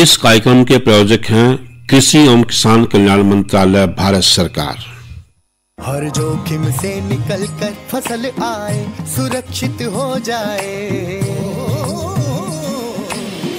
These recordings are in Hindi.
इस कार्यक्रम के प्रायोजक हैं कृषि एवं किसान कल्याण मंत्रालय, भारत सरकार। हर जोखिम से निकल कर फसल आए, सुरक्षित हो जाए।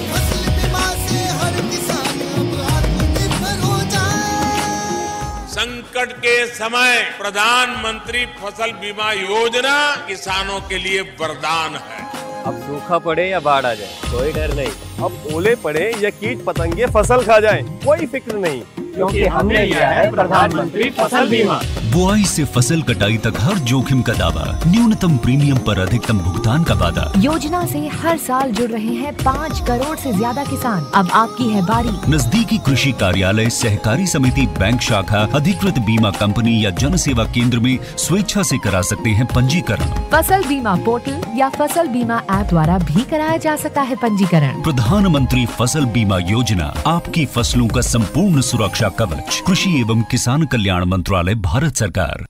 फसल बीमा से हर किसान अब आत्मनिर्भर हो जाए। संकट के समय प्रधानमंत्री फसल बीमा योजना किसानों के लिए वरदान है। अब सूखा पड़े या बाढ़ आ जाए, कोई डर नहीं। अब ओले पड़े या कीट पतंगे फसल खा जाए, कोई फिक्र नहीं, क्योंकि हमने लिया है प्रधानमंत्री फसल बीमा। बुआई से फसल कटाई तक हर जोखिम का दावा, न्यूनतम प्रीमियम पर अधिकतम भुगतान का वादा। योजना से हर साल जुड़ रहे हैं 5 करोड़ से ज्यादा किसान। अब आपकी है बारी। नजदीकी कृषि कार्यालय, सहकारी समिति, बैंक शाखा, अधिकृत बीमा कंपनी या जन सेवा केंद्र में स्वेच्छा से करा सकते हैं पंजीकरण। फसल बीमा पोर्टल या फसल बीमा ऐप द्वारा भी कराया जा सकता है पंजीकरण। प्रधानमंत्री फसल बीमा योजना, आपकी फसलों का संपूर्ण सुरक्षा कवच। कृषि एवं किसान कल्याण मंत्रालय, भारत सरकार।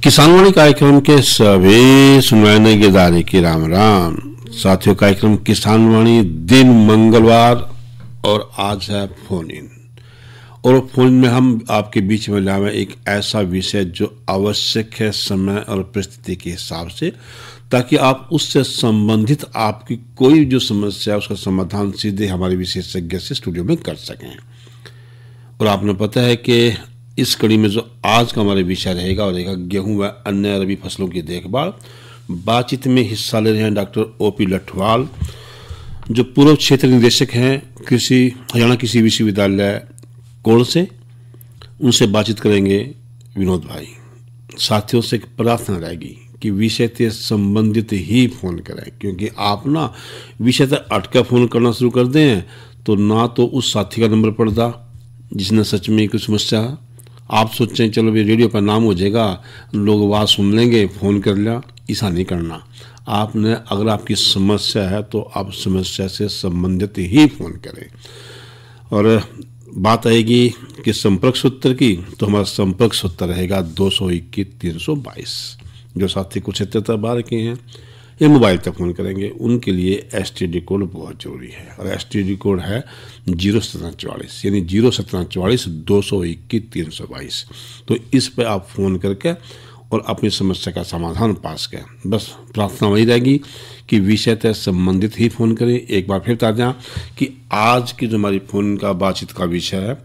किसानवाणी कार्यक्रम के सभी सुनवाने के दारे की राम राम। साथियों, कार्यक्रम किसानवाणी दिन मंगलवार और आज है फोन इन। और फोन में हम आपके बीच में लाए एक ऐसा विषय जो आवश्यक है समय और परिस्थिति के हिसाब से, ताकि आप उससे संबंधित आपकी कोई जो समस्या है उसका समाधान सीधे हमारे विशेषज्ञ से स्टूडियो में कर सकें। और आपने पता है कि इस कड़ी में जो आज का हमारा विषय रहेगा और रहेगा गेहूं व अन्य रबी फसलों की देखभाल। बातचीत में हिस्सा ले रहे हैं डॉक्टर ओपी लठवाल, जो पूर्व क्षेत्र निदेशक हैं हरियाणा कृषि विश्वविद्यालय कोण से। उनसे बातचीत करेंगे विनोद भाई। साथियों से एक प्रार्थना रहेगी कि विषय से संबंधित ही फोन करें, क्योंकि आप ना विषय तक अटका फोन करना शुरू कर दें तो ना तो उस साथी का नंबर पड़ता जिसने सच में कुछ समस्या, आप सोचें चलो भी रेडियो पर नाम हो जाएगा, लोग आवाज़ सुन लेंगे, फ़ोन कर लिया। ऐसा नहीं करना। आपने अगर आपकी समस्या है तो आप समस्या से संबंधित ही फ़ोन करें। और बात आएगी कि संपर्क सूत्र की, तो हमारा संपर्क सूत्र रहेगा 221-322। जो साथी कुछ क्षेत्र बाहर के हैं ये मोबाइल तक फ़ोन करेंगे, उनके लिए STD कोड बहुत ज़रूरी है। और STD कोड है 01744, यानी 01744 221-322। तो इस पर आप फ़ोन करके और अपनी समस्या का समाधान पास करें। बस प्रार्थना वही रहेगी कि विषय से संबंधित ही फ़ोन करें। एक बार फिर बता दें कि आज की जो हमारी फ़ोन का बातचीत का विषय है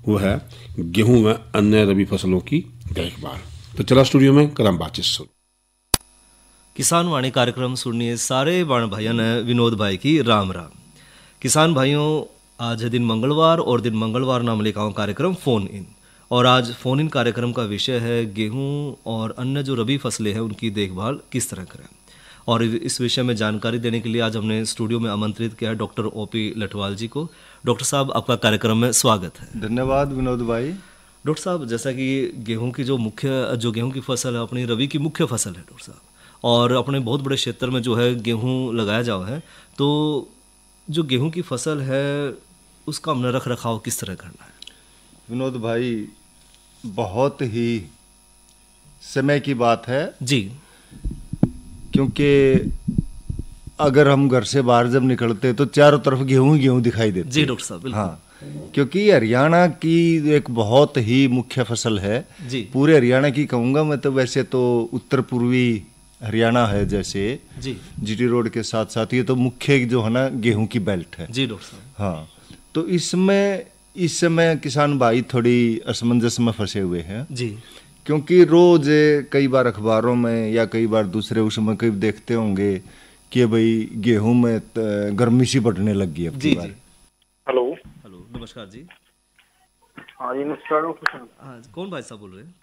वो है गेहूँ व अन्य रबी फसलों की देखभाल। तो चला स्टूडियो में करम बातचीत शुरू। किसान वाणी कार्यक्रम सुनिए सारे बाण भाइयों ने विनोद भाई की राम राम। किसान भाइयों, आज है दिन मंगलवार और दिन मंगलवार नाम लेखा कार्यक्रम फ़ोन इन। और आज फ़ोन इन कार्यक्रम का विषय है गेहूं और अन्य जो रबी फसलें हैं उनकी देखभाल किस तरह करें। और इस विषय में जानकारी देने के लिए आज हमने स्टूडियो में आमंत्रित किया है डॉक्टर ओपी लठवाल जी को। डॉक्टर साहब, आपका कार्यक्रम में स्वागत है। धन्यवाद विनोद भाई। डॉक्टर साहब, जैसा कि गेहूँ की जो गेहूँ की फसल है अपनी रबी की मुख्य फसल है डॉक्टर साहब, और अपने बहुत बड़े क्षेत्र में जो है गेहूं लगाया जाओ है, तो जो गेहूं की फसल है उसका हमने रख रखाव किस तरह करना है? विनोद भाई, बहुत ही समय की बात है जी, क्योंकि अगर हम घर से बाहर जब निकलते तो चारों तरफ गेहूं ही गेहूं दिखाई देते। जी डॉक्टर साहब, बिल्कुल। हाँ, क्योंकि हरियाणा की एक बहुत ही मुख्य फसल है जी। पूरे हरियाणा की कहूँगा मैं तो, वैसे तो उत्तर पूर्वी हरियाणा है जैसे जी, GT रोड के साथ साथ, ये तो मुख्य जो है ना गेहूं की बेल्ट है। जी डॉक्टर साहब। हाँ, तो इस समय किसान भाई थोड़ी असमंजस में फंसे हुए हैं जी, क्योंकि रोज कई बार अखबारों में या कई बार दूसरे उसमें कई देखते होंगे कि भाई गेहूं में गर्मी सी बढ़ने लग गई अब। जी जी। हेलो हेलो, नमस्कार जी। हाँ जी, नमस्कार डॉक्टर साहब। हाँ, कौन भाई साहब बोल रहे हैं?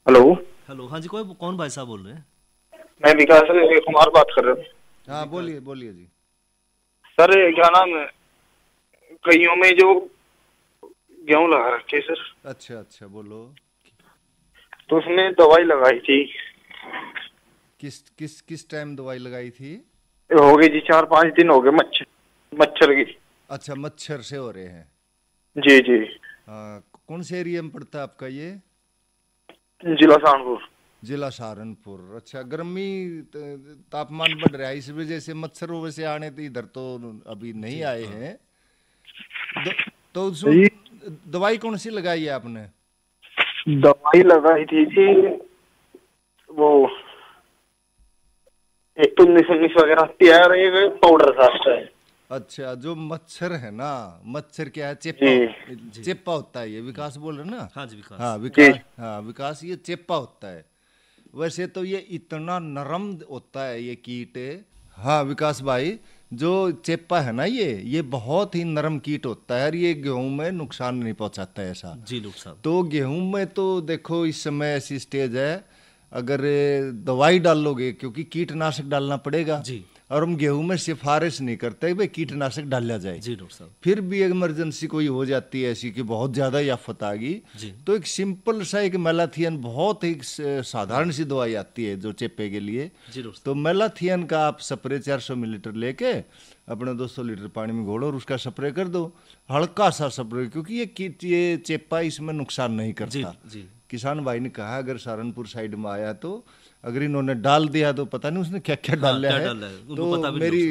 हेलो हेलो, हाँ जी, कौन भाई साहब बोल रहे हैं? मैं विकास कुमार बात कर रहा हूँ। हाँ, बोलिए बोलिए जी। सर क्या नाम है, कईयों में जो गेहूं लगा रखे सर। अच्छा अच्छा, बोलो। तो उसमें दवाई लगाई थी। किस टाइम दवाई लगाई थी? हो गई जी 4-5 दिन हो गए मच्छर की। अच्छा, मच्छर से हो रहे हैं? जी जी। कौन से एरिया में पड़ता है आपका ये? जिला सहारनपुर। जिला सहारनपुर। अच्छा, गर्मी तापमान बढ़ रहा है, इस वजह से मच्छर वैसे आने तो इधर तो अभी नहीं आए हैं, तो उसमें दवाई कौन सी लगाई है आपने? दवाई लगाई थी जी, वो एक तो 19 वगैरह आती है और एक पाउडर सा आता है। अच्छा, जो मच्छर है ना, मच्छर क्या है, चेपा, चेपा होता है ये, विकास बोल रहे ना? हाँ जी विकास। हाँ विकास, हाँ विकास, ये चेपा होता है। वैसे तो ये इतना नरम होता है ये कीट। हाँ विकास भाई, जो चेपा है ना ये बहुत ही नरम कीट होता है और ये गेहूं में नुकसान नहीं पहुंचाता है ऐसा। जी लोग साहब। तो गेहूं में तो देखो इस समय ऐसी स्टेज है, अगर दवाई डालोगे, क्योंकि कीटनाशक डालना पड़ेगा जी, और हम गेहूं में सिफारिश नहीं करते भाई कीटनाशक डाला जाए। जी डॉक्टर साहब। फिर भी इमरजेंसी कोई हो जाती है ऐसी कि बहुत ज्यादा ही आफत आ गई, तो एक सिंपल सा एक मेलाथियन, बहुत ही साधारण सी दवाई आती है जो चेपे के लिए। तो मेलाथियन का आप स्प्रे 400 मिलीलीटर लेके अपने 200 लीटर पानी में घोलो और उसका स्प्रे कर दो, हल्का सा स्प्रे, क्योंकि ये चेपा इसमें नुकसान नहीं करता। किसान भाई ने कहा अगर सहारनपुर साइड में आया तो अगर इन्होंने डाल दिया तो पता नहीं उसने क्या क्या डाला है। तो मेरी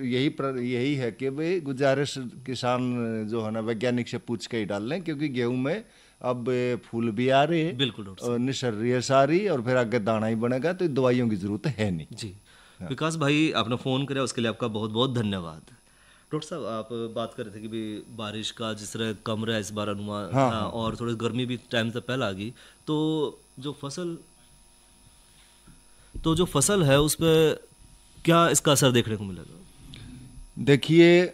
यही है कि भाई गुजारिश किसान जो है ना वैज्ञानिक से पूछ के ही डाल लें, क्योंकि गेहूं में अब फूल भी आ रहे हैं, बिल्कुल, और निसर्रिय सारी, और फिर आगे दाना ही बनेगा, तो दवाइयों की जरूरत है नहीं। जी विकास भाई, आपने फ़ोन किया उसके लिए आपका बहुत बहुत धन्यवाद। डॉक्टर साहब, आप बात कर रहे थे कि भी बारिश का जिस तरह कम रहा इस बार अनुमान, हाँ, और थोड़ी गर्मी भी टाइम से पहले आ गई, तो जो फसल है उस पर क्या इसका असर देखने को मिलेगा? देखिए,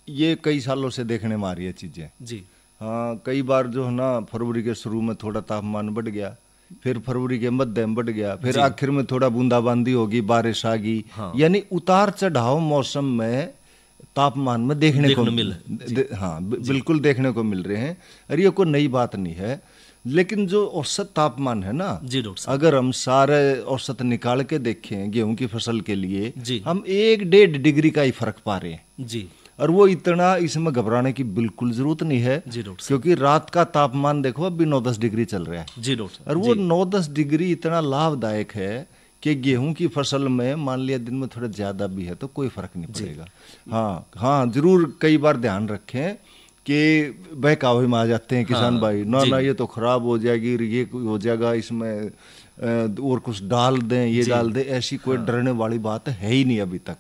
ये कई सालों से देखने में आ रही है चीज़ें जी। हाँ, कई बार जो है ना फरवरी के शुरू में थोड़ा तापमान बढ़ गया, फिर फरवरी के मध्य में बढ़ गया, फिर आखिर में थोड़ा बूंदाबांदी होगी, बारिश आ गई, यानी उतार चढ़ाव मौसम में तापमान में देखने को मिल, हाँ बिल्कुल देखने को मिल रहे हैं, और ये कोई नई बात नहीं है। लेकिन जो औसत तापमान है ना जी डॉक्टर साहब, अगर हम सारे औसत निकाल के देखें गेहूं की फसल के लिए, हम 1-1.5 डिग्री का ही फर्क पा रहे हैं जी। और वो इतना, इसमें घबराने की बिल्कुल जरूरत नहीं है जी डॉक्टर, क्योंकि रात का तापमान देखो अभी 9-10 डिग्री चल रहा है जी डॉक्टर, और वो 9-10 डिग्री इतना लाभदायक है कि गेहूं की फसल में मान लिया दिन में थोड़ा ज्यादा भी है तो कोई फर्क नहीं पड़ेगा। हाँ जरूर कई बार ध्यान रखें कि बहकावे में आ जाते हैं किसान भाई, ना ये तो खराब हो जाएगी, ये हो जाएगा, इसमें और कुछ डाल दें, ये डाल दें, ऐसी कोई डरने वाली बात है ही नहीं अभी तक।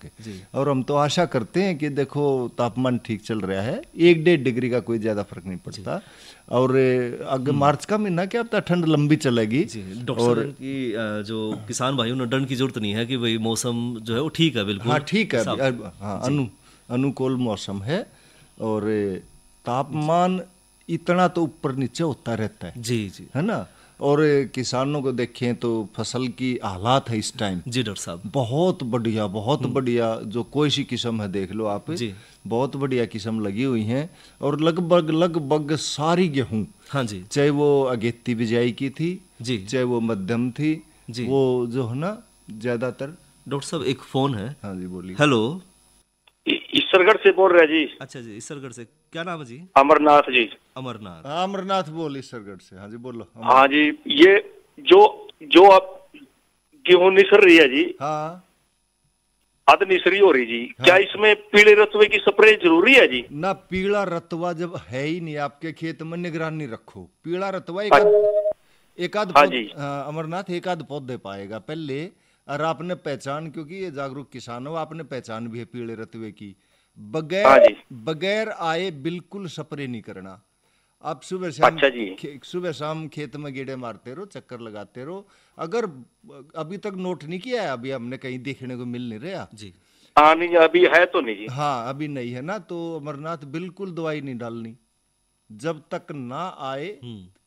और हम तो आशा करते हैं कि देखो तापमान ठीक चल रहा है, 1-1.5 डिग्री का कोई ज्यादा फर्क नहीं पड़ता, और आगे मार्च का महीना क्या पता ठंड लंबी चलेगी। और की जो किसान भाइयों ने डरने की जरूरत नहीं है कि भाई मौसम जो है वो ठीक है, बिल्कुल हाँ ठीक है, हाँ अनुकूल मौसम है, और तापमान इतना तो ऊपर नीचे होता रहता है जी जी, है ना। और किसानों को देखें तो फसल की हालात है इस टाइम जी डॉक्टर साहब, बहुत बढ़िया, बहुत बढ़िया, जो कोई सी किस्म है देख लो आप जी, बहुत बढ़िया किस्म लगी हुई हैं, और लगभग सारी गेहूं, हाँ जी, चाहे वो अगेती बिजाई की थी जी, चाहे वो मध्यम थी जी, वो जो है ना ज्यादातर। डॉक्टर साहब एक फोन है। हाँ जी बोलिए। हेलो, ईसरगढ़ से बोल रहे जी। अच्छा जी, ईसरगढ़ से, क्या नाम है जी? अमरनाथ जी। अमरनाथ, अमरनाथ बोल ईसरगढ़ से। हाँ जी बोलो। हाँ जी, ये जो आप गेहूं निसर रही है जी, हाँ अध निसरी हो रही जी, क्या इसमें पीले रतुए की स्प्रे जरूरी है जी? ना, पीला रतुआ जब है ही नहीं आपके खेत में, निगरानी रखो। पीला रतुआ एक आध अमरनाथ एक आध पौधे पाएगा पहले, और आपने पहचान, क्योंकि ये जागरूक किसान हो, आपने पहचान भी है पीले रतुए की, बगैर आए बिल्कुल स्प्रे नहीं करना। आप सुबह शाम खेत में गेड़े मारते रहो, चक्कर लगाते रहो। अगर अभी तक नोट नहीं किया है, अभी हमने कहीं देखने को मिल नहीं रहा जी, हाँ नहीं अभी है तो नहीं जी, हाँ अभी नहीं है ना, तो अमरनाथ बिल्कुल दवाई नहीं डालनी जब तक ना आए।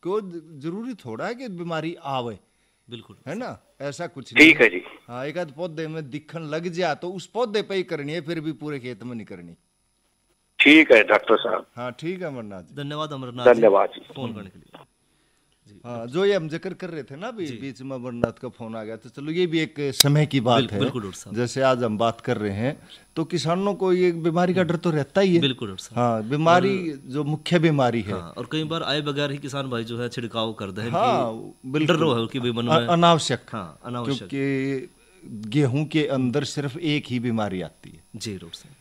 कोई जरूरी थोड़ा है कि बीमारी आवे, बिल्कुल है ना, ऐसा कुछ नहीं। ठीक है जी। हाँ, एक आध पौधे में दिखन लग जाए तो उस पौधे पे ही करनी है, फिर भी पूरे खेत में नहीं करनी। ठीक है डॉक्टर साहब। हाँ ठीक है अमरनाथ जी, धन्यवाद अमरनाथ, धन्यवाद जी फोन करने के लिए। हाँ, जो ये हम जिक्र कर रहे थे ना अभी बीच में अमरनाथ का फोन आ गया, तो चलो ये भी एक समय की बात है। जैसे आज हम बात कर रहे हैं तो किसानों को ये बीमारी का डर तो रहता ही है। बिल्कुल। हाँ, बीमारी जो मुख्य बीमारी है, और कई बार आए बगैर ही किसान भाई जो है छिड़काव करते हैं। हाँ बिल्कुल, अनावश्यक, क्योंकि गेहूं के अंदर सिर्फ एक ही बीमारी आती है जी डॉक्टर साहब,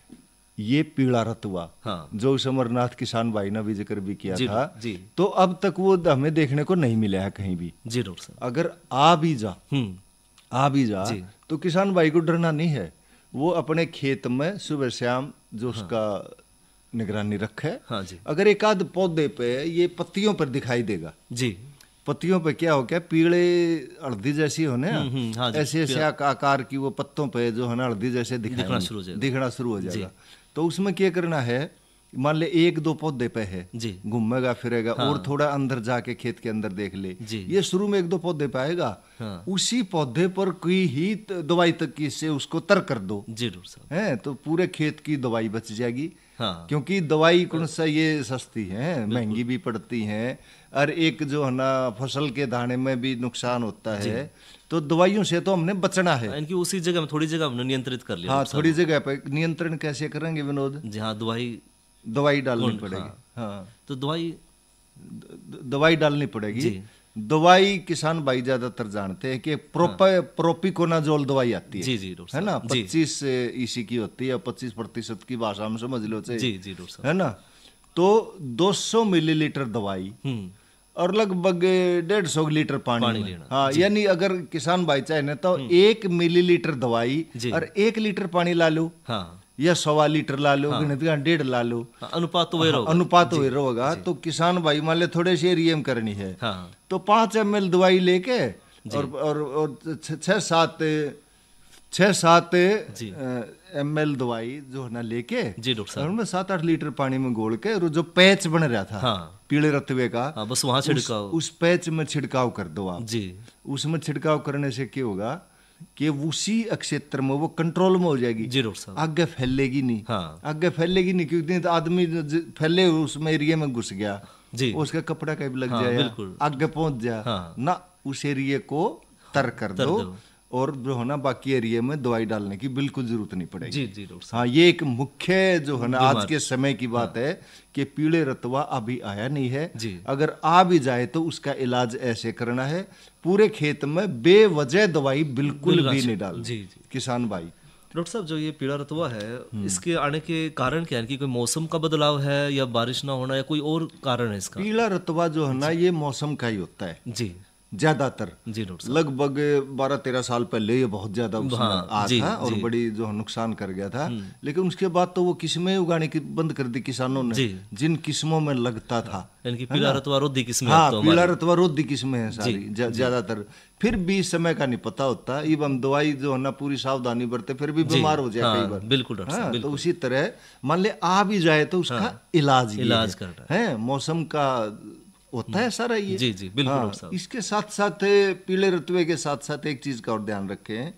ये पीला रतुआ, हाँ। जो समरनाथ किसान भाई ने भी जिक्र भी किया जी, था, जी। तो अब तक वो हमें देखने को नहीं मिला है कहीं भी। जी डॉक्टर साहब। अगर आ भी जा जी। तो किसान भाई को डरना नहीं है। वो अपने खेत में सुबह शाम जो उसका निगरानी रखे। हाँ जी। अगर एक आध पौधे पे ये पत्तियों पर दिखाई देगा, जी, पत्तियों पे क्या हो गया, पीले हल्दी जैसी होने हाँ जी, ऐसे ऐसे आकार की वो पत्तों पे जो है ना हल्दी जैसे दिखना शुरू हो जाएगा। दिखना शुरू हो जाएगा। तो उसमें क्या करना है, मान ले एक दो पौधे पे है, जी। घूमेगा फिरेगा, और थोड़ा अंदर जाके खेत के अंदर देख ले, जी। ये शुरू में एक दो पौधे पे आएगा, उसी पौधे पर कोई ही दवाई तक की से उसको तर कर दो, जी डॉक्टर साहब, है तो पूरे खेत की दवाई बच जाएगी। हाँ। क्योंकि दवाई कौन सा ये सस्ती है, महंगी भी पड़ती है, और एक जो है ना फसल के दाने में भी नुकसान होता है, तो दवाइयों से तो हमने बचना है। इनकी उसी जगह में थोड़ी जगह हमने नियंत्रित कर लिया। हाँ, थोड़ी जगह पे नियंत्रण कैसे करेंगे विनोद? जी हाँ, दवाई डालनी पड़ेगी। हाँ, तो दवाई डालनी पड़ेगी। दवाई किसान भाई ज्यादातर जानते हैं कि प्रोपिकोनाजोल दवाई आती है, जी जी डॉक्टर है ना, साहब, जी। 25 ईसी की होती है, 25% की भाषा में समझ लो चाहिए, जी जी डॉक्टर साहब, है ना। तो 200 मिलीलीटर दवाई और लगभग 150 लीटर पानी लेना। हाँ, यानी अगर किसान भाई चाहे तो 1 मिलीलीटर दवाई और 1 लीटर पानी ला लो, हाँ, या 1.25 लीटर ला लो, 1.5 ला लो, अनुपात तो वही रहेगा। अनुपात वही रहेगा। तो किसान भाई मान ले थोड़े से एरिया में करनी है, हाँ। तो 5 ml दवाई लेके और 6-7 ml दवाई जो है ना लेके, जी डॉक्टर साहब, उनमें 7-8 लीटर पानी में घोल के, और जो पैच बन रहा था, हाँ, पीले रतुए का, हाँ, बस वहां छिड़काव, उस पैच में छिड़काव कर दो आप। जी। उसमें छिड़काव करने से क्या होगा कि उसी क्षेत्र में वो कंट्रोल में हो जाएगी, जी डॉक्टर साहब, आगे फैलेगी नहीं। हाँ। आगे फैलेगी नहीं क्योंकि तो आदमी फैले उसमें एरिया में घुस गया, जी, उसका कपड़ा कहीं लग हाँ, जाए, बिल्कुल, आगे पहुंच जा, हाँ। ना उस एरिया को तर कर दो, और जो है ना बाकी एरिया में दवाई डालने की बिल्कुल जरूरत नहीं पड़ेगी। जी जी डॉक्टर साहब, हाँ, ये एक मुख्य जो है ना आज के समय की बात है कि पीले रतुआ अभी आया नहीं है। अगर आ भी जाए तो उसका इलाज ऐसे करना है, पूरे खेत में बेवजह दवाई बिल्कुल भी नहीं डालनी। जी जी किसान भाई, डॉक्टर साहब, जो ये पीला रतुआ है, इसके आने के कारण क्या है? कि कोई मौसम का बदलाव है, या बारिश ना होना, या कोई और कारण है इसका? पीला रतुआ जो है ना ये मौसम का ही होता है, जी, ज्यादातर। जी डॉक्टर साहब, लगभग 12-13 साल पहले ये बहुत ज्यादा उसमें आ था और बड़ी जो नुकसान कर गया था, लेकिन उसके बाद तो वो किस्में उगाने की बंद कर दी किसानों ने, जिन किस्मों में लगता था। इनकी पीला रतुआ रोधी किस्में, हाँ, पीला रतुआ रोधी किस्में हैं सारी ज्यादातर। फिर भी समय का नहीं पता होता, ये हम दवाई जो है ना पूरी सावधानी बरते, फिर भी बीमार हो जाए कई बार। बिल्कुल डॉक्टर साहब, तो उसी तरह मान ले आ भी जाए तो उसका इलाज करना है, मौसम का होता है सारा ये। जी जी बिल्कुल डॉक्टर साहब। इसके साथ साथ पीले रतुए के साथ साथ एक चीज का और ध्यान रखें,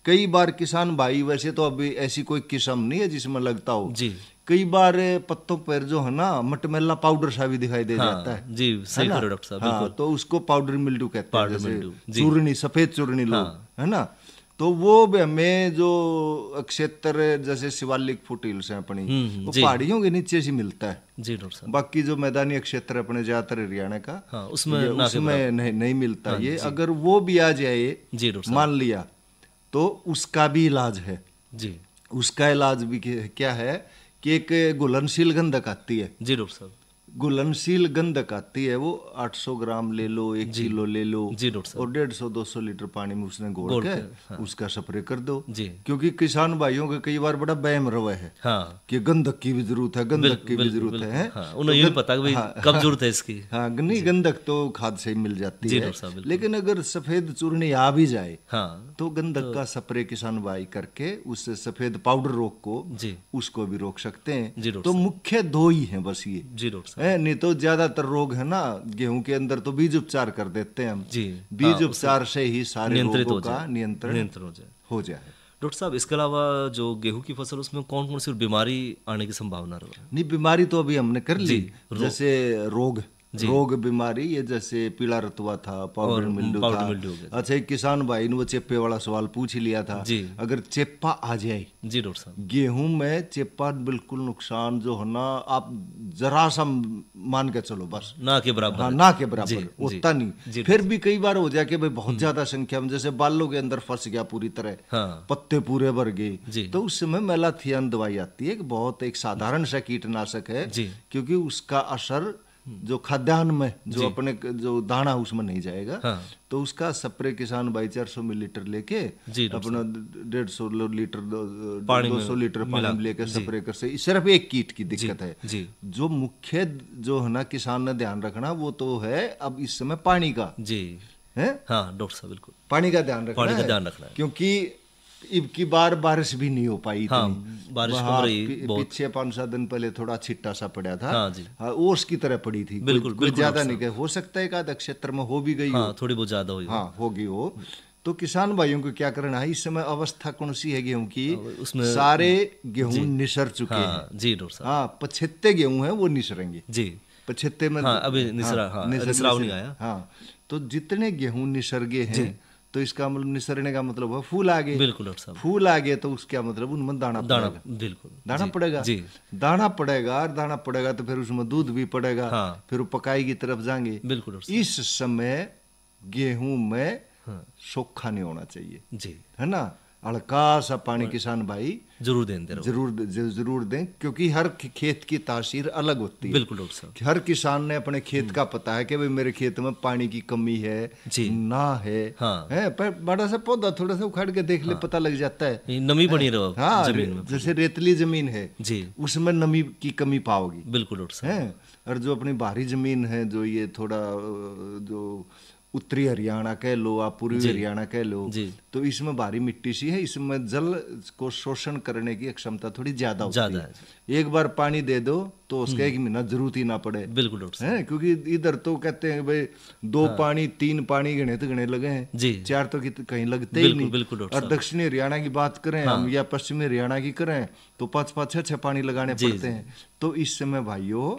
कई बार किसान भाई, वैसे तो अभी ऐसी कोई किस्म नहीं है जिसमें लगता हो, जी, कई बार पत्तों पर जो है ना मटमैला पाउडर सा भी दिखाई दे जाता है। जी सही कह रहे हो डॉक्टर साहब, बिल्कुल। तो उसको पाउडर मिल्ड्यू कहते हैं, जैसे चूर्णी, सफेद चूर्णी लोग, है ना। तो वो भी हमें जो क्षेत्र जैसे शिवालिक फुट हिल्स है अपनी, वो पहाड़ियों के नीचे से मिलता है। जी डॉक्टर साहब, बाकी जो मैदानी क्षेत्र अपने ज्यादातर हरियाणा का, उसमें नहीं मिलता ये। अगर वो भी आ जाए मान लिया, तो उसका भी इलाज है। जी, उसका इलाज भी क्या है कि एक घुलनशील गंधक आती है। जी डॉक्टर साहब, घुलनशील गंधक आती है, वो 800 ग्राम ले लो, 1 किलो ले लो, और 150-200 लीटर पानी में उसने घोल के उसका स्प्रे कर दो। क्योंकि किसान भाइयों के कई बार बड़ा बहम रवा है कि गंधक की भी जरूरत है, गंधक की भी जरूरत है, उन्हें ये नहीं पता कि कब जरूरत है इसकी। हाँ, नहीं, गंधक तो खाद से ही मिल जाती है, लेकिन अगर सफेद चूर्णी आ भी जाए तो गंधक का स्प्रे किसान भाई करके उस सफेद पाउडर रोग को उसको भी रोक सकते हैं। तो मुख्य 2 ही हैं बस ये। जी डॉक्टर, नहीं तो ज्यादातर रोग है ना गेहूं के अंदर तो बीज उपचार कर देते हैं हम। बीज उपचार से ही सारे रोगों का नियंत्रण हो जाए। डॉक्टर साहब, इसके अलावा जो गेहूं की फसल, उसमें कौन कौन सी बीमारी आने की संभावना है? नहीं, बीमारी तो अभी हमने कर ली, जैसे रोग रोग बीमारी, ये जैसे पीला रतुआ था, पाउडर मिल्ड्यू था। अच्छा, एक किसान भाई ने वो चेप्पे वाला सवाल पूछ ही लिया था। अगर चेप्पा आ जाए जी डॉक्टर साहब, गेहूं में चेप्पा बिल्कुल नुकसान जो होना, आप जरा सा मान के चलो, बस ना के बराबर। हाँ, ना के बराबर, उतना नहीं। फिर भी कई बार हो जाए कि भाई बहुत ज्यादा संख्या में, जैसे बालों के अंदर फंस गया पूरी तरह, पत्ते पूरे भर गए, तो उस समय मेलाथियन दवाई आती है, बहुत एक साधारण सा कीटनाशक है, क्योंकि उसका असर जो खाद्यान्न में जो अपने जो दाना उसमें नहीं जाएगा। तो उसका स्प्रे किसान भाई 400 मिलीलीटर लेके अपना 150 लीटर 200 लीटर पानी में लेकर स्प्रे कर से। सिर्फ एक कीट की दिक्कत है। जो मुख्य जो है ना किसान ने ध्यान रखना, वो तो है अब इस समय पानी का है। हाँ डॉक्टर साहब, बिल्कुल पानी का ध्यान रखना है, क्योंकि अब की बार बारिश भी नहीं हो पाई। बारिश पीछे 5-7 दिन पहले थोड़ा छिट्टा सा पड़ा था, ओस की तरह पड़ी थी, बिल्कुल ज्यादा नहीं, हो सकता है एक क्षेत्र में हो भी गई हो, थोड़ी बहुत ज्यादा हुई, होगी हो। तो किसान भाइयों को क्या करना है, इस समय अवस्था कौन सी है गेहूं की, उसमें सारे गेहूं निसर चुके हैं जी डॉक्टर साहब। हाँ, 75 गेहूं है वो निसरेंगे जी, 75 में अभी निसरा नहीं आया। हाँ, तो जितने गेहूं निसर गए हैं, तो इसका मतलब निसरने का मतलब है फूल आ गए। बिल्कुल डॉक्टर साहब, फूल आ गए तो उसका मतलब उनमें दाना बिल्कुल दाना पड़ेगा दाना पड़ेगा तो फिर उसमें दूध भी पड़ेगा, फिर वो पकाई की तरफ जाएंगे। बिल्कुल, इस समय गेहूं में सूखा नहीं होना चाहिए जी, है ना। हल्का सा पानी किसान भाई जरूर दें, जरूर दें, क्योंकि हर खेत की तासीर अलग होती है। बिल्कुल डॉक्टर साहब, हर किसान ने अपने खेत का पता है कि भाई मेरे खेत में पानी की कमी है ना है, है पर बड़ा सा पौधा थोड़ा सा उखाड़ के देख ले, पता लग जाता है नमी बनी रहो। हाँ, जमीन में जैसे रेतली जमीन है जी, उसमें नमी की कमी पाओगी। बिल्कुल डॉक्टर साहब। और जो अपनी बाहरी जमीन है, जो ये थोड़ा जो उत्तरी हरियाणा कह लो, आप पूर्वी हरियाणा कह लो, तो इसमें भारी मिट्टी सी है, इसमें जल को शोषण करने की क्षमता थोड़ी ज्यादा है। एक बार पानी दे दो तो उसका 1 महीना जरूरत ही ना पड़े। बिल्कुल डॉक्टर साहब, क्योंकि इधर तो कहते हैं भाई 2 पानी 3 पानी गणे लगे हैं, 4 तो कहीं लगते ही नहीं। और दक्षिणी हरियाणा की बात करें हम या पश्चिमी हरियाणा की करें तो 5-5 6-6 पानी लगाने पड़ते हैं। तो इस समय भाइयों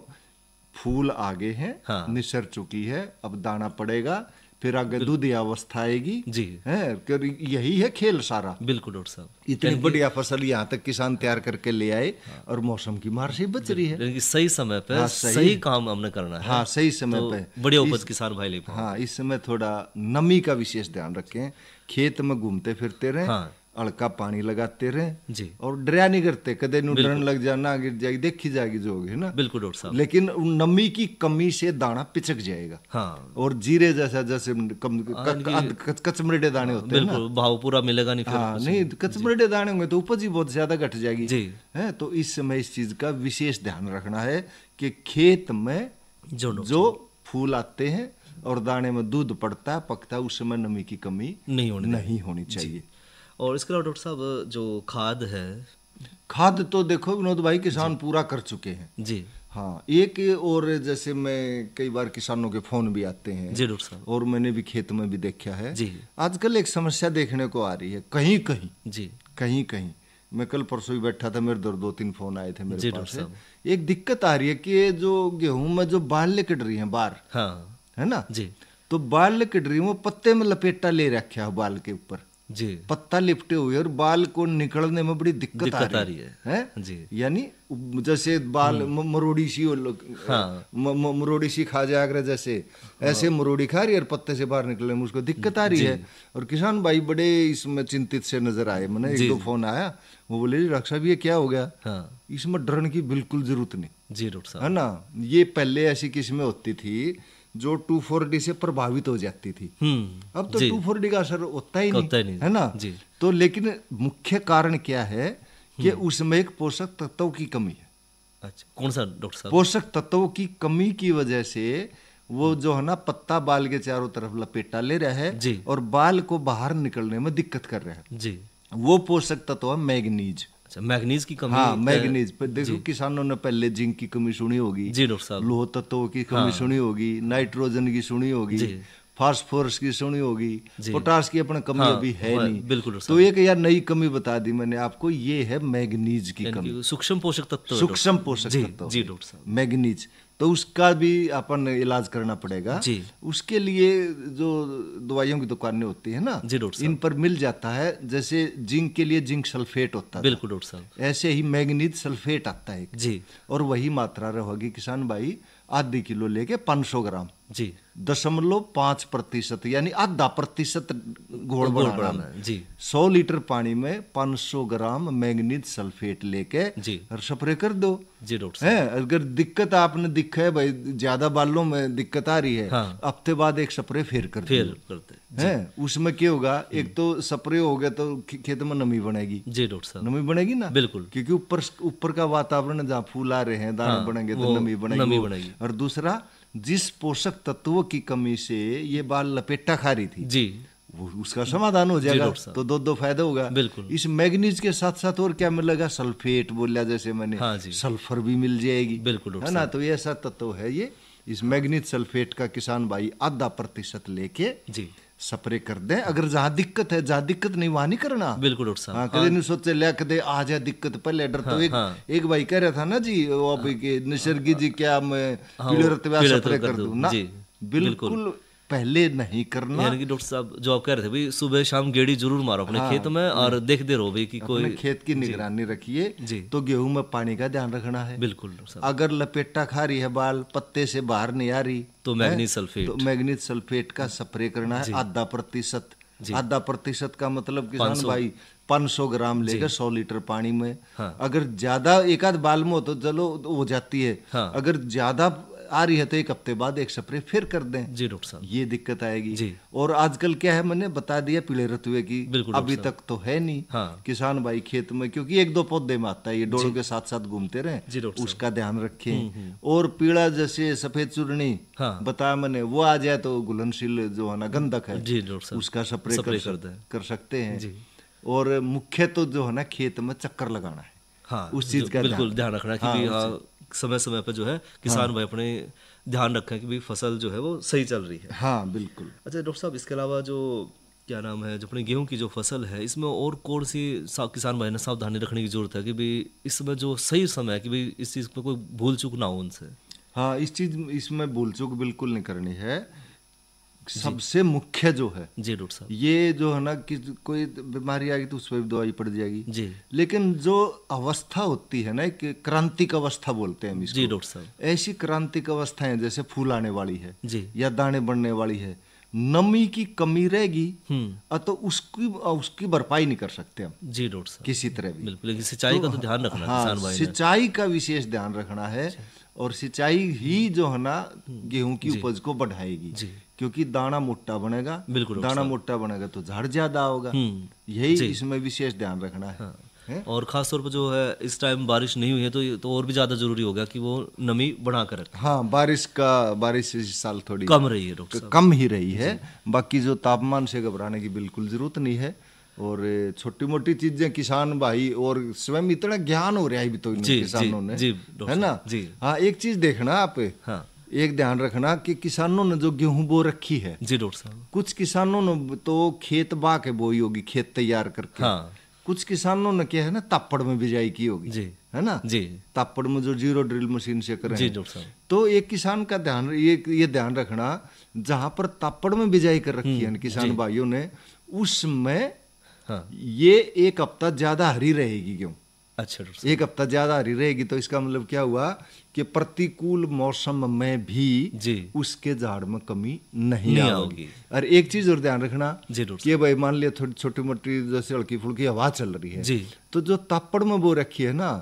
फूल आगे हैं, निसर चुकी है, अब दाना पड़ेगा, फिर आगे दूध अवस्था आएगी जी, है यही है खेल सारा। बिल्कुल डॉक्टर साहब, इतनी बढ़िया फसल यहाँ तक किसान तैयार करके ले आए और मौसम की मार से बच रही है। सही समय पे सही काम हमने करना है। हाँ, सही समय पे बढ़िया उपज किसान भाई ले पाए। हाँ, इस समय थोड़ा नमी का विशेष ध्यान रखें, खेत में घूमते फिरते रहें, हल्का पानी लगाते रहे जी, और डरा नहीं करते, कदे नु डरन लग जाना, गिर जाएगी, देखी जाएगी जो होगी ना। बिल्कुल डॉक्टर साहब, लेकिन नमी की कमी से दाना पिचक जाएगा। हाँ, और जीरे जैसा जैसे कचमरेडे दाने होते हैं ना, भाव पूरा मिलेगा नहीं। हाँ, नहीं कचमरेडे दाने होंगे तो उपज ही बहुत ज्यादा घट जाएगी जी, है। तो इस समय इस चीज का विशेष ध्यान रखना है कि खेत में जो फूल आते हैं और दाने में दूध पड़ता है, पकता है, उस समय नमी की कमी नहीं होनी चाहिए। और इसके अलावा डॉक्टर साहब जो खाद है, खाद तो देखो विनोद भाई किसान पूरा कर चुके हैं जी। हाँ, एक और जैसे मैं कई बार किसानों के फोन भी आते हैं जी डॉक्टर साहब, और मैंने भी खेत में भी देखा है जी। आजकल एक समस्या देखने को आ रही है कहीं कहीं मैं कल परसों ही बैठा था, मेरे 2-3 फोन आए थे मेरे पास। एक दिक्कत आ रही है कि जो गेहूं में जो बाल लिकट रही है बार, है ना जी, तो बाल लिकट रही है, वो पत्ते में लपेटा ले रखा है बाल के ऊपर जी, पत्ता लिपटे हुए और बाल को निकलने में बड़ी दिक्कत आ रही है जी। यानी जैसे बाल मरोड़ी सी मरोड़ी सी खा जाएगा, जैसे ऐसे मरोड़ी खा रही है और पत्ते से बाहर निकलने में उसको दिक्कत आ रही है। और किसान भाई बड़े इसमें चिंतित से नजर आए। मैंने 1-2 फोन आया, वो बोले डॉक्टर साहब ये क्या हो गया। इसमें डरने की बिल्कुल जरूरत नहीं जी डॉक्टर साहब, है ना। ये पहले ऐसी किस्में होती थी जो 2,4-D से प्रभावित हो जाती थी, अब तो 2,4-D का असर होता ही नहीं, है ना जी। तो लेकिन मुख्य कारण क्या है कि उसमें एक पोषक तत्वों की कमी है। अच्छा, कौन सा डॉक्टर साहब? पोषक तत्वों की कमी की वजह से वो जो है ना पत्ता बाल के चारों तरफ लपेटा ले रहा है जी, और बाल को बाहर निकलने में दिक्कत कर रहा है जी। वो पोषक तत्व है मैग्नीज। मैग्नीज की कमी। हाँ, मैग्नीज। देखो किसानों ने पहले जिंक की कमी सुनी होगी जी डॉक्टर साहब, लोह तत्वों की कमी सुनी होगी, नाइट्रोजन की सुनी होगी, फास्फोरस की सुनी होगी, पोटास की अपने कमी अभी है नहीं। बिल्कुल। तो एक यार नई कमी बता दी मैंने आपको, ये है मैग्नीज की कमी। सूक्ष्म पोषक तत्व, सूक्ष्म पोषक तत्व जी डॉक्टर साहब, मैग्नीज। तो उसका भी अपन इलाज करना पड़ेगा जी। उसके लिए जो दवाइयों की दुकानें होती है ना, जी डॉक्टर साहब। इन पर मिल जाता है। जैसे जिंक के लिए जिंक सल्फेट होता है, बिल्कुल डॉक्टर साहब। ऐसे ही मैग्नीज सल्फेट आता है जी। और वही मात्रा रहेगी किसान भाई, आधी किलो लेके 500 ग्राम जी 0.5% यानी आधा प्रतिशत घोल बनाना है जी। 100 लीटर पानी में 500 ग्राम मैग्नीज सल्फेट लेके जी। और स्प्रे कर दो जी डॉक्टर साहब। है। अगर दिक्कत आपने दिखा है भाई, ज्यादा बालों में दिक्कत आ रही है, हाँ। हफ्ते बाद एक स्प्रे फिर कर फिर करते है। उसमें क्या होगा, एक तो स्प्रे हो गया तो खेत में नमी बनेगी। जी डॉक्टर साहब। नमी बनेगी ना, बिल्कुल, क्योंकि ऊपर का वातावरण जहाँ फूल आ रहे हैं, दाने हाँ, बनेंगे वो तो नमी नमी बनेगी। बनेगी। और दूसरा, जिस पोषक तत्वों की कमी से ये बाल लपेटा खा रही थी, जी, वो उसका समाधान हो जाएगा। डॉक्टर साहब। तो दो फायदा होगा। बिल्कुल। इस मैग्नीज के साथ साथ और क्या मिलेगा, सल्फेट बोला जैसे मैंने, हाँ जी। सल्फर भी मिल जाएगी। बिल्कुल डॉक्टर है ना। तो ये ऐसा तत्व है ये। इस मैग्नीज सल्फेट का किसान भाई 0.5% लेके जी स्प्रे कर दें। अगर जहाँ दिक्कत है, जहाँ दिक्कत नहीं वहाँ नहीं करना। बिल्कुल डॉक्टर साहब। हाँ, कदे नहीं सोचे ले कदे आ जाए दिक्कत, पहले डर। तो एक भाई कह रहा था ना जी, वो अभी के निसर्गी जी, क्या मैं पीले रतवा स्प्रे कर दूं ना। बिल्कुल पहले नहीं करना। यानी कि डॉक्टर साहब जो आप कह रहे थे भाई, सुबह शाम गेड़ी जरूर मारो अपने खेत में और देखते रहो भाई कि कोई खेत की निगरानी रखिए। तो गेहूं में पानी का ध्यान रखना है। बिल्कुल डॉक्टर साहब। अगर लपेटा खा रही है, बाल पत्ते से बाहर नहीं आ रही, तो मैग्नीज सल्फेट, तो मैग्नीज सल्फेट का स्प्रे करना है 0.5%। 0.5% का मतलब किसान भाई 500 ग्राम लेकर 100 लीटर पानी में। अगर ज्यादा एक आध बाल में हो तो चलो हो जाती है। अगर ज्यादा आ रही है तो एक हफ्ते बाद एक स्प्रे फिर कर दें। जी डॉक्टर साहब। ये दिक्कत आएगी। जी। और आजकल क्या है, मैंने बता दिया पीले रतुए की, अभी तक तो है नहीं। किसान भाई खेत में, क्योंकि एक दो पौधे में आता है, ये डोरों के साथ साथ घूमते रहे, उसका ध्यान रखें। और पीला जैसे सफेद चूर्णी बताया मैंने, वो आ जाए तो घुलनशील जो है ना, गंधक है, उसका स्प्रे कर सकते हैं। और मुख्य तो जो है ना, खेत में चक्कर लगाना है, उस चीज का बिल्कुल ध्यान रखना कि समय समय पर जो है किसान भाई अपने ध्यान रखें कि भाई फसल जो है वो सही चल रही है। हाँ बिल्कुल। अच्छा डॉक्टर साहब, इसके अलावा जो क्या नाम है, जो अपने गेहूं की जो फसल है, इसमें और कौन सी किसान भाई ने सावधानी रखने की जरूरत है कि भाई इसमें जो सही समय है कि भाई इस चीज़ में कोई भूल चूक ना हो उनसे? हाँ, इसमें भूल चूक बिल्कुल नहीं करनी है। सबसे मुख्य जो है जी डॉक्टर साहब, ये जो है ना कि कोई बीमारी आएगी तो उस पर भी दवाई पड़ जाएगी जी। लेकिन जो अवस्था होती है ना, कि क्रांतिक अवस्था बोलते हैं हम इसको। जी डॉक्टर साहब। ऐसी क्रांतिक अवस्थाएं जैसे फूल आने वाली है जी, या दाने बढ़ने वाली है, नमी की कमी रहेगी तो उसकी भरपाई नहीं कर सकते हम। जी डॉक्टर साहब। किसी तरह भी। बिल्कुल, लेकिन सिंचाई का तो ध्यान रखना है किसान भाई ने। सिंचाई का विशेष ध्यान रखना है। और सिंचाई ही जो है ना गेहूं की उपज को बढ़ाएगी, क्योंकि दाना मोटा बनेगा। दाना मोटा बनेगा तो झाड़ ज्यादा होगा। यही इसमें विशेष ध्यान रखना है। और खास तौर पर जो है इस टाइम बारिश नहीं हुई है तो और भी ज्यादा जरूरी होगा कि वो नमी बढ़ा कर रखे। हाँ, बारिश इस साल थोड़ी कम रही है डॉक्टर साहब, कम ही रही है। बाकी जो तापमान से घबराने की बिल्कुल जरूरत नहीं है। और छोटी मोटी चीजें किसान भाई और स्वयं इतना ज्ञान हो रहा है भी तो किसानों ने, है ना। हाँ, एक चीज देखना आप, एक ध्यान रखना कि किसानों ने जो गेहूं बो रखी है, जी डॉक्टर साहब, कुछ किसानों ने तो खेत बा के बोई होगी, खेत तैयार करके। कुछ किसानों ने क्या है ना, तापड़ में बिजाई की होगी, है ना जी। तापड़ में जो जीरो ड्रिल मशीन से करें जी डॉक्टर साहब। तो एक किसान का ध्यान, ये ध्यान रखना, जहां पर तापड़ में बिजाई कर रखी है किसान भाइयों ने, उसमें ये एक हफ्ता ज्यादा हरी रहेगी गेहूं। अच्छा, एक हफ्ता ज्यादा हरी रहेगी तो इसका मतलब क्या हुआ कि प्रतिकूल मौसम में भी उसके झाड़ में कमी नहीं आएगी। और एक चीज और ध्यान रखना कि भाई मान लिया थोड़ी छोटी मोटी जैसे हल्की फुल्की हवा चल रही है, तो जो तापड़ में बो रखी है ना,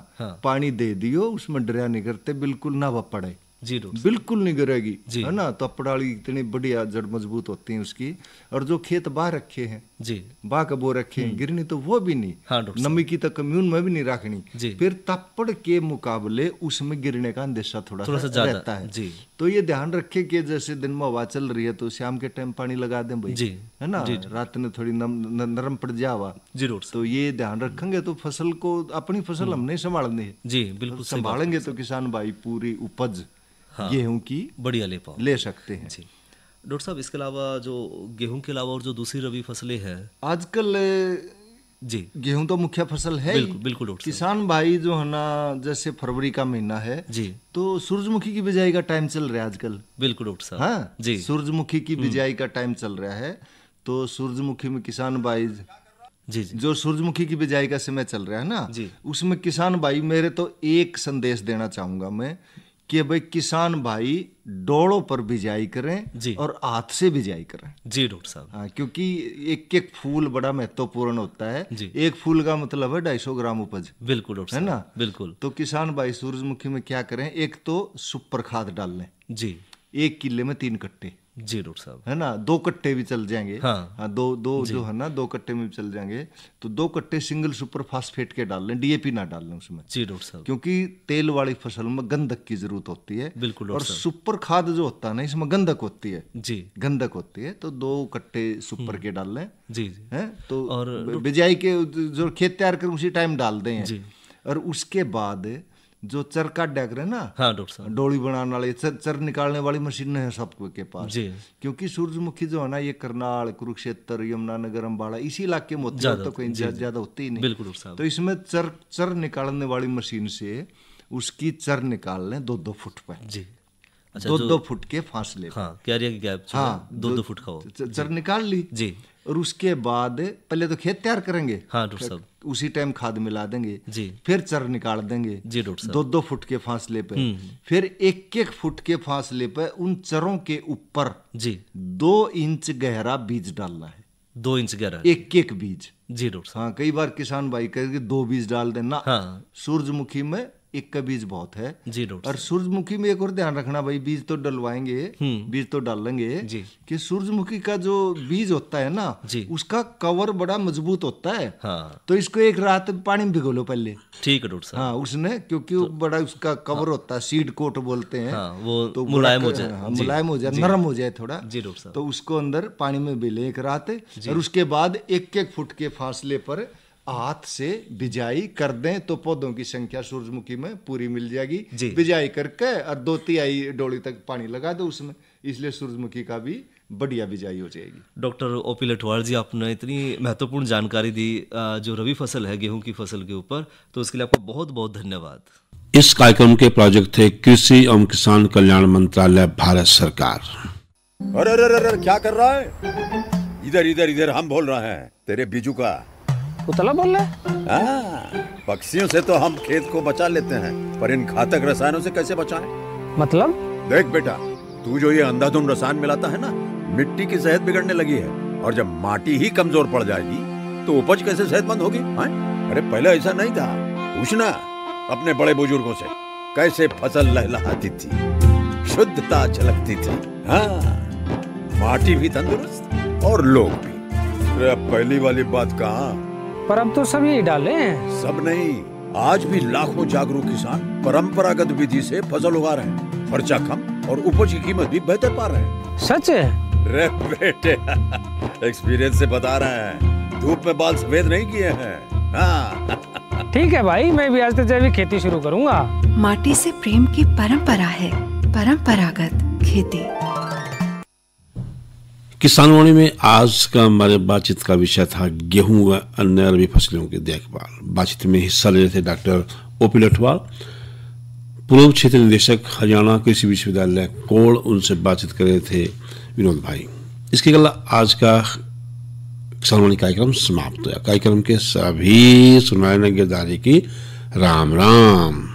पानी दे दियो, उसमें डरिया नहीं करते, बिल्कुल ना वो पड़े, बिल्कुल नहीं गिरेगी, है ना। तो पड़ाली इतनी बढ़िया जड़ मजबूत होती है उसकी। और जो खेत बा रखे हैं बा के बो रखे हैं, गिरनी तो वो भी नहीं, नमी की तो कम्यून में भी नहीं रखनी। फिर तपड़ के मुकाबले उसमें गिरने का अंदेशा थोड़ा सा रहता है। तो ये ध्यान रखे कि जैसे दिन में हवा चल रही है तो शाम के टाइम पानी लगा दें भाई, है ना। रात में थोड़ी नरम पड़ जावा, तो ये ध्यान रखेंगे तो फसल को, अपनी फसल हमने संभालनी है जी। बिल्कुल संभालेंगे तो किसान भाई पूरी उपज गेहूं की बढ़िया ले सकते हैं जी। डॉक्टर साहब, इसके अलावा जो गेहूं के अलावा और जो दूसरी रबी फसलें हैं, आजकल जी, गेहूं तो मुख्य फसल है ही। बिल्कुल डॉक्टर साहब। किसान भाई जो है ना, जैसे फरवरी का महीना है जी, तो सूरजमुखी की बिजाई का टाइम चल रहा है आजकल। बिल्कुल डॉक्टर साहब। हाँ जी, सूरजमुखी की बिजाई का टाइम चल रहा है। तो सूरजमुखी में किसान भाई जी, जो सूरजमुखी की बिजाई का समय चल रहा है ना, उसमें किसान भाई मेरे तो एक संदेश देना चाहूंगा मैं कि भाई किसान भाई डोलों पर बिजाई करें और हाथ से बिजाई करें। जी डॉक्टर साहब। हाँ, क्योंकि एक एक फूल बड़ा महत्वपूर्ण होता है। एक फूल का मतलब है 250 ग्राम उपज। बिल्कुल डॉक्टर साहब, है ना, बिल्कुल। तो किसान भाई सूरजमुखी में क्या करें, एक तो सुपर खाद डाल लें जी, 1 किले में 3 कट्टे। जी डॉक्टर साहब, है ना, 2 कट्टे भी चल जाएंगे। हाँ, दो जो है ना 2 कट्टे में भी चल जाएंगे। तो 2 कट्टे सिंगल सुपर फास्फेट के डाल लें, डीएपी ना डाल लें उसमें। जी डॉक्टर साहब, क्योंकि तेल वाली फसल में गंधक की जरूरत होती है। बिल्कुल। और सुपर खाद जो होता है ना, इसमें गंधक होती है। जी, गंधक होती है। तो 2 कट्टे सुपर के डाल लें। जी, है तो और बिजाई के जो खेत तैयार कर उसी टाइम डाल दें। और उसके बाद जो चर काटा करे ना, हाँ डॉक्टर साहब, डोली बनाने वाली चर निकालने वाली मशीन है सबको के पास। क्योंकि सूरजमुखी जो है ना, ये करनाल, कुरुक्षेत्र, यमुनानगर, अम्बाड़ा इसी इलाके में होती है, तो कहीं ज्यादा होती ही नहीं। बिल्कुल साहब। तो इसमें चर निकालने वाली मशीन से उसकी चर निकाल लें 2-2 फुट पे। जी, 2-2 फुट के फासले। हाँ, क्यारिया की गैप। हाँ, 2-2 फुट का हो। चर निकाल ली जी। और उसके बाद पहले तो खेत तैयार करेंगे। हाँ डॉक्टर साहब, उसी टाइम खाद मिला देंगे। जी, फिर चर निकाल देंगे। जी डॉक्टर साहब, 2-2 फुट के फासले पे। फिर 1-1 फुट के फासले पे उन चरों के ऊपर जी 2 इंच गहरा बीज डालना है। 2 इंच गहरा 1-1 बीज। जी डॉक्टर साहब। हाँ, कई बार किसान भाई कहेंगे 2 बीज डाल देना। हाँ, सूरजमुखी में 1 का बीज बहुत है। जी डॉक्टर। और सूरजमुखी में एक और ध्यान रखना भाई, बीज तो डलवाएंगे, बीज तो डालेंगे कि सूरजमुखी का जो बीज होता है ना, उसका कवर बड़ा मजबूत होता है। हाँ, तो इसको एक रात पानी में भिगो लो पहले। ठीक है डॉक्टर साहब। हाँ, उसने क्योंकि वो बड़ा उसका कवर होता है, सीड कोट बोलते हैं। हाँ, वो तो मुलायम हो जाए। मुलायम हो जाए, नरम हो जाए थोड़ा। जी डॉक्टर साहब। तो उसको अंदर पानी में भिले एक रात, और उसके बाद 1-1 फुट के फासले पर हाथ से बिजाई कर दें तो पौधों की संख्या सूरजमुखी में पूरी मिल जाएगी। बिजाई करके और 2-3 डोली तक पानी लगा दो उसमें, इसलिए सूरजमुखी का भी बढ़िया बिजाई हो जाएगी। डॉक्टर ओपी लठवाल जी, आपने इतनी महत्वपूर्ण जानकारी दी जो रबी फसल है गेहूं की फसल के ऊपर, तो उसके लिए आपको बहुत बहुत धन्यवाद। इस कार्यक्रम के प्रायोजक थे कृषि एवं किसान कल्याण मंत्रालय, भारत सरकार। अरे क्या कर रहा है? इधर इधर इधर हम बोल रहे हैं तेरे बीजू का। उतला बोल रहा है? पक्षियों से तो हम खेत को बचा लेते हैं, पर इन घातक रसायनों से कैसे बचाएं? मतलब? देख बेटा, तू जो ये अंधाधुंध रसायन मिलाता है ना, मिट्टी की सेहत बिगड़ने लगी है। और जब माटी ही कमजोर पड़ जाएगी तो उपज कैसे सेहतमंद होगी? अरे पहले ऐसा नहीं था। पूछना अपने बड़े बुजुर्गों से, कैसे फसल लहलहाती थी, शुद्धता झलकती थी। हाँ, माटी भी तंदुरुस्त और लोग भी। अरे पहली वाली बात कहाँ? पर अब तो सब यही डाले हैं। सब नहीं, आज भी लाखों जागरूक किसान परंपरागत विधि से फसल उगा रहे हैं। खर्चा कम और उपज की कीमत भी बेहतर पा रहे हैं। सच है? रे बेटे, एक्सपीरियंस से बता रहे हैं, धूप में बाल सफेद नहीं किए हैं। हाँ। ठीक है भाई, मैं भी आज से जैविक खेती शुरू करूंगा। माटी से प्रेम की परंपरा है, परंपरागत खेती। किसानवाणी में आज का हमारे बातचीत का विषय था गेहूं व अन्य रबी फसलों की देखभाल। बातचीत में हिस्सा ले रहे थे डॉक्टर ओपी लठवाल, पूर्व क्षेत्र निदेशक, हरियाणा कृषि विश्वविद्यालय कोड़। उनसे बातचीत कर रहे थे विनोद भाई। इसके अलावा आज का किसानवाणी कार्यक्रम समाप्त हुआ। कार्यक्रम के सभी सुनवाई गिरदारी की राम राम।